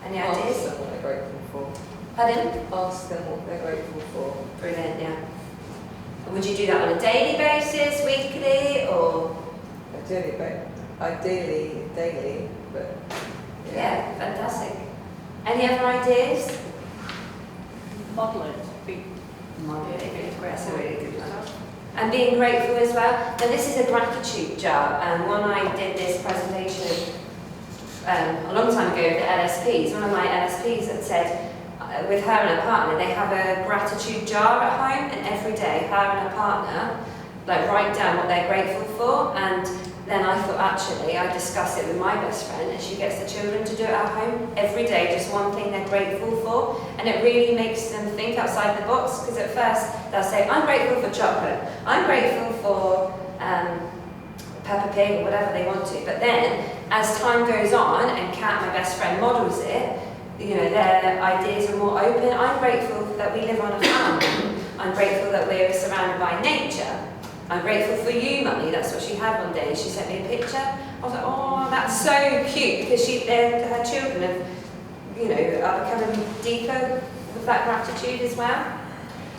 Any ideas? Ask them what they're grateful for. Pardon? Ask them what they're grateful for. Brilliant, yeah. Would you do that on a daily basis, weekly, or? Ideally daily, but... Yeah, fantastic. Any other ideas? Model it. That's a really good one. And being grateful as well. Now this is a gratitude jar, and when I did this presentation a long time ago with the LSPs, one of my LSPs had said, with her and her partner, they have a gratitude jar at home, and every day her and her partner write down what they're grateful for. And then I thought, actually, I discuss it with my best friend, and she gets the children to do it at home every day, just one thing they're grateful for, and it really makes them think outside the box. Because at first they'll say, I'm grateful for chocolate, I'm grateful for Peppa Pig or whatever they want to, but then as time goes on and Kat, my best friend, models it, you know, their ideas are more open. I'm grateful that we live on a farm. I'm grateful that we're surrounded by nature. I'm grateful for you, Mummy. That's what she had one day, and she sent me a picture. I was like, oh, that's so cute, because her children have, you know, are becoming deeper with that gratitude as well.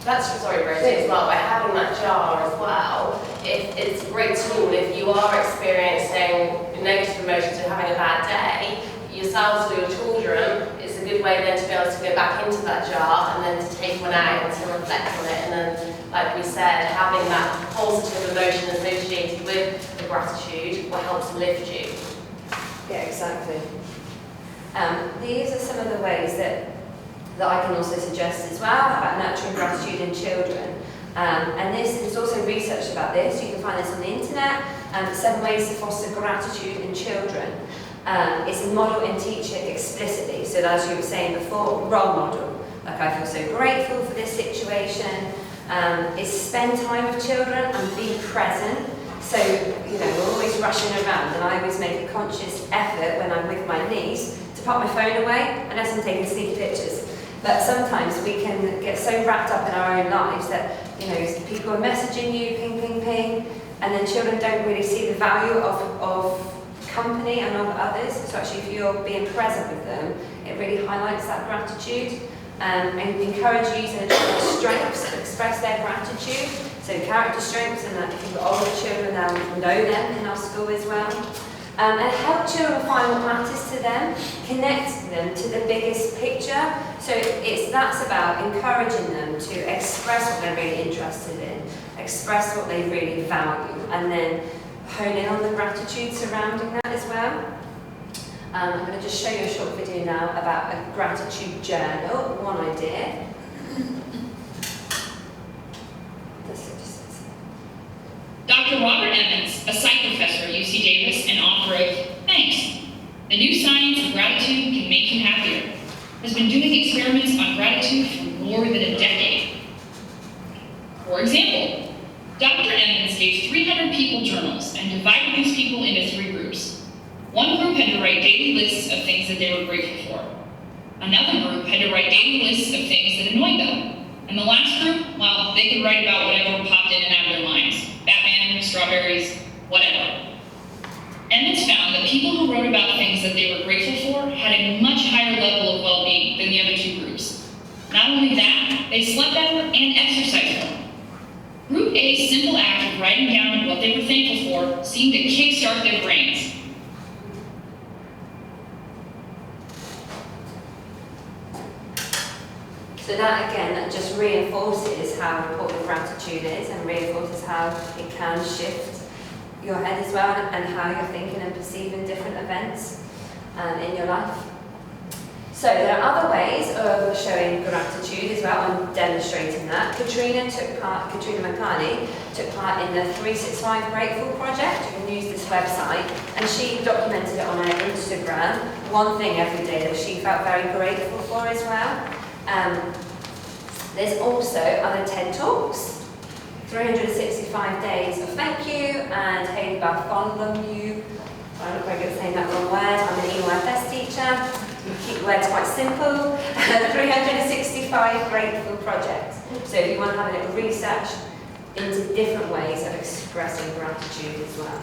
That's sorry, Rosie, as well, by having that jar as well, it's a great tool if you are experiencing negative emotions and having a bad day, yourselves or your children, it's a good way then to be able to go back into that jar and then to take one out and to reflect on it. And then, like we said, having that positive emotion associated with the gratitude will help to lift you. Yeah, exactly. These are some of the ways that I can also suggest as well about nurturing gratitude in children. And there's also research about this. You can find this on the internet. 7 ways to foster gratitude in children. It's a model and teach it explicitly. So as you were saying before, role model. like I feel so grateful for this situation, is spend time with children and be present. So, we're always rushing around, and I always make a conscious effort when I'm with my niece to put my phone away, unless I'm taking sneaky pictures. But sometimes we can get so wrapped up in our own lives that, people are messaging you, ping, ping, ping, and then children don't really see the value of company and of others. So actually, if you're being present with them, it really highlights that gratitude. And encourage using their strengths to express their gratitude. So character strengths, and that if you've got older children, they'll know them in our school as well. And help children find what matters to them, connect them to the biggest picture. So that's about encouraging them to express what they're really interested in, express what they really value, and then hone in on the gratitude surrounding that as well. I'm going to just show you a short video now about a gratitude journal, one idea. Dr. Robert Emmons, a psych professor at UC Davis and author of Thanks, The New Science of Gratitude Can Make You Happier, has been doing experiments on gratitude for more than a decade. For example, Dr. Emmons gave 300 people journals and divided these people into 3 groups. One group had to write daily lists of things that they were grateful for. Another group had to write daily lists of things that annoyed them. And the last group, well, they could write about whatever popped in and out of their minds. Batman, strawberries, whatever. Emmons found that people who wrote about things that they were grateful for had a much higher level of well-being than the other 2 groups. Not only that, they slept better and exercised more. Group A's simple act of writing down what they were thankful for seemed to kickstart their brains. So that, again, that just reinforces how important gratitude is, and reinforces how it can shift your head as well, and how you're thinking and perceiving different events in your life. So there are other ways of showing gratitude as well, and demonstrating that. Katrina McCartney took part in the 365 Grateful Project. You can use this website, and she documented it on her Instagram, one thing every day that she felt very grateful for as well. There's also other TED Talks, 365 Days of Thank You, and Haley Bartholomew. I'm not very good at saying that wrong word. I'm an EYFS teacher. We keep words quite simple. 365 Grateful Project. So if you want to have a little research into different ways of expressing gratitude as well.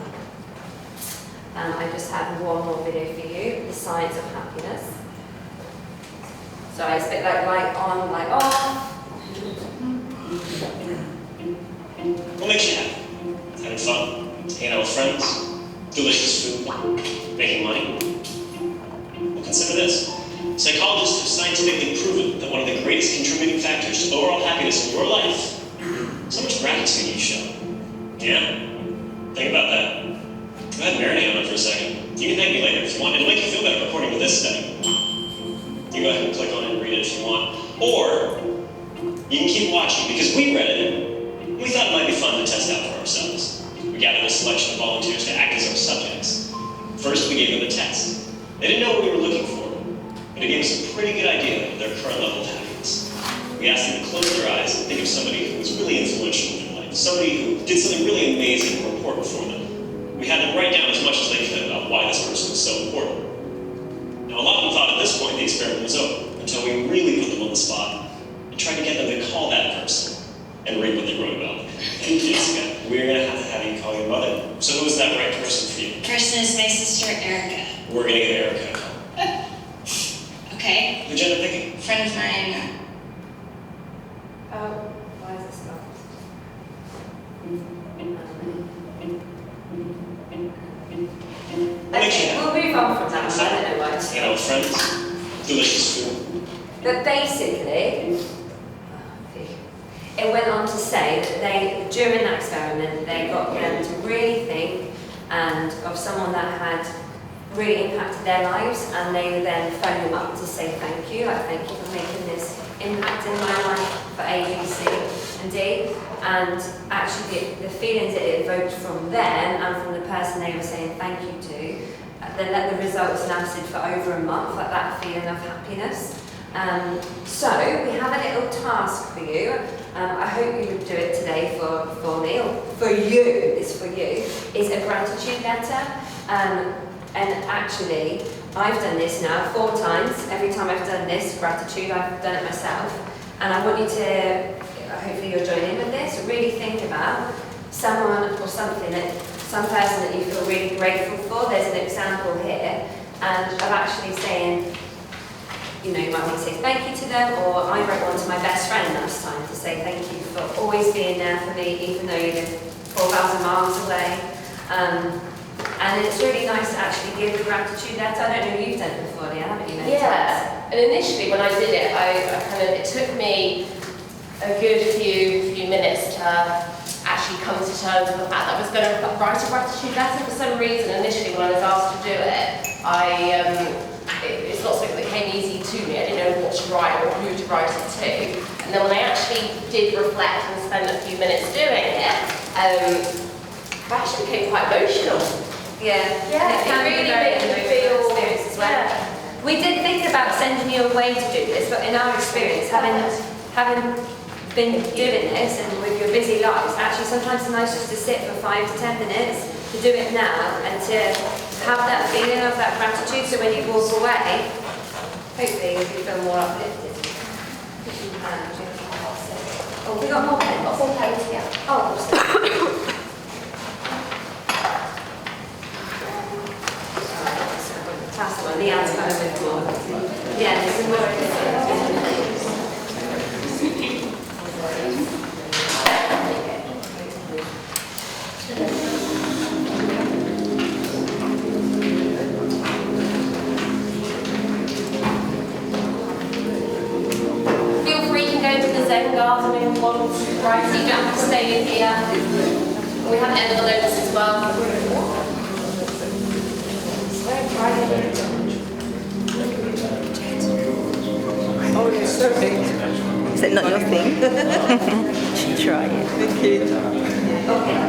I just have one more video for you, The Science of Happiness. So it's a bit like light on, light off. What makes you happy? Having fun, hanging out with friends, delicious food, making money. Well, consider this. Psychologists have scientifically proven that one of the greatest contributing factors to overall happiness in your life is how much gratitude you show. Yeah? Think about that. Go ahead and marinate on it for a second. You can thank me later if you want. It'll make you feel better according to this study. You go ahead and click on it and read it if you want. Or you can keep watching because we read it. We thought it might be fun to test out for ourselves. We gathered a selection of volunteers to act as our subjects. First, we gave them a test. They didn't know what we were looking for, but it gave us a pretty good idea of their current level of happiness. We asked them to close their eyes and think of somebody who was really influential in their life, somebody who did something really amazing or important for them. We had them write down as much as they could about why this person was so important. Now, a lot of them thought at this point the experiment was over, until we really put them on the spot and tried to get them to call that person and read what they wrote about. And Jessica, we're going to have you call your mother. So who is that right person for you? Person is my sister, Erica. We're going to get Erica a call. Okay. Who'd you end up picking? Friend of mine. Oh, why is it stopped? Okay, we'll move on from that one. I don't know why. Hanging out with friends, delicious food. But basically, it went on to say that during that experiment, they got them to really think and of someone that had really impacted their lives, and they would then phone them up to say thank you, like thank you for making this impact in my life for A, B, C, and D. And actually the feelings that it evoked from them and from the person they were saying thank you to, the results lasted for over a month, like that feeling of happiness. So we have a little task for you. I hope you would do it today for me, or for you, it's for you, is a gratitude letter. And actually, I've done this now 4 times. Every time I've done this, gratitude, I've done it myself. And I want you to, hopefully you'll join in with this, really think about someone or something, some person that you feel really grateful for. There's an example here, and of actually saying, you know, you might want to say thank you to them, or I wrote one to my best friend last time to say thank you for always being there for me, even though you live 4,000 miles away. And it's really nice to actually give a gratitude letter. I don't know if you've done it before, Lianne, haven't you? Yeah, and initially when I did it, it took me a good few minutes to actually come to terms with the fact that I was going to write a gratitude letter. For some reason, initially when I was asked to do it, it's not something that came easy to me. I didn't know what to write or who to write it to. And then when I actually did reflect and spend a few minutes doing it, I actually became quite emotional. Yeah, and it really made me feel experience as well. Yeah. We did think about sending you away to do this, but in our experience, having been doing this and with your busy lives, actually sometimes it's nice just to sit for 5 to 10 minutes, to do it now and to have that feeling of that gratitude, so when you walk away, hopefully you'll feel more uplifted. Oh, we got more pens? Got 4 pens, yeah. Oh, pass the one. Lianne's kind of with more. Yeah, there's some more. Feel free, you can go to the Zen garden if you want, right? So you don't have to stay in here. We have envelopes as well. Oh, it's so big. Is it not your thing? You should try it. Thank you. Okay.